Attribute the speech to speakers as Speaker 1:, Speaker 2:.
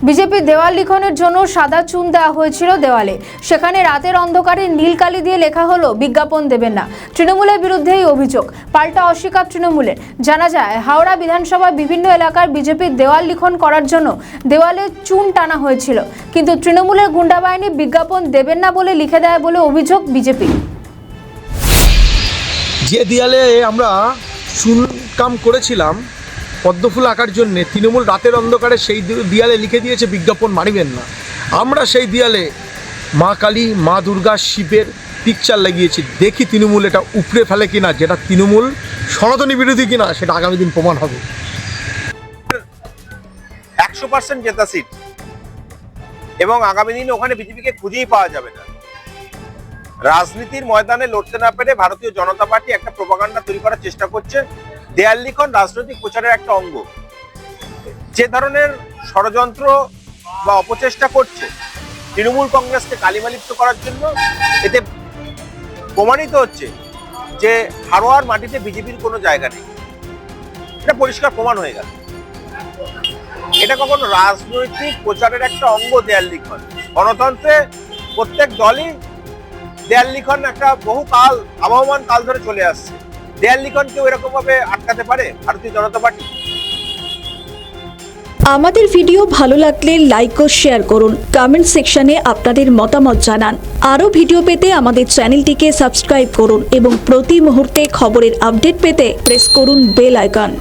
Speaker 1: BJP দেওয়াল লিখনের জন্য সাদা চুন দেওয়া হয়েছিল দেওয়ালে, সেখানে রাতের অন্ধকারে নীল কালি দিয়ে লেখা হলো বিজ্ঞাপন দেবেন না। তৃণমূলের বিরুদ্ধে এই অভিযোগ, পাল্টা অস্বীকার তৃণমূলের। জানা যায়, হাওড়া বিধানসভার বিভিন্ন এলাকার বিজেপির দেওয়াল লিখন করার জন্য দেওয়ালে চুন টানা হয়েছিল, কিন্তু তৃণমূলের গুন্ডা বাহিনী বিজ্ঞাপন দেবেন না বলে লিখে দেয় বলে অভিযোগ বিজেপি।
Speaker 2: যে দেয়ালে আমরা চুন কাম করেছিলাম পদ্মফুল আঁকার জন্য, তৃণমূল রাতের অন্ধকারে সেই দেয়ালে লিখে দিয়েছে বিজ্ঞাপন মানিবেন না। আমরা সেই দেয়ালে মা কালী, মা দুর্গা, শিবের পিকচার লাগিয়েছি। দেখি তৃণমূল এটা উপড়ে ফেলে কিনা, যেটা তৃণমূল সনাতনী বিরোধী কিনা সেটা আগামী দিন প্রমাণ হবে।
Speaker 3: 100% জেতা সিট, এবং আগামী দিনে ওখানে বিজেপিকে খুঁজেই পাওয়া যাবে না। রাজনীতির ময়দানে লড়তে না পেরে ভারতীয় জনতা পার্টি একটা প্রোপাগান্ডা তৈরি করার চেষ্টা করছে। দেয়াল লিখন রাজনৈতিক প্রচারের একটা অঙ্গ। যে ধরনের ষড়যন্ত্র বা অপচেষ্টা করছে তৃণমূল কংগ্রেসকে কালিমালিপ্ত করার জন্য, এতে প্রমাণিত হচ্ছে যে হাড়োয়ার মাটিতে বিজেপির কোনো জায়গা নেই। এটা পরিষ্কার প্রমাণ হয়ে গেল। এটা কখনো রাজনৈতিক প্রচারের একটা অঙ্গ দেয়াল লিখন। গণতন্ত্রে প্রত্যেক দলই দেয়াল লিখন একটা বহুকাল, আবহমান কাল ধরে চলে আসছে। দেয়াল লিখন কেউ এরকম ভাবে আটকাতে পারে ভারতীয় জনতা পার্টি?
Speaker 4: আমাদের ভিডিও ভালো লাগলে লাইক ও শেয়ার করুন, কমেন্ট সেকশনে আপনাদের মতামত জানান। আরও ভিডিও পেতে আমাদের চ্যানেলটিকে সাবস্ক্রাইব করুন এবং প্রতি মুহূর্তে খবরের আপডেট পেতে প্রেস করুন বেল আইকন।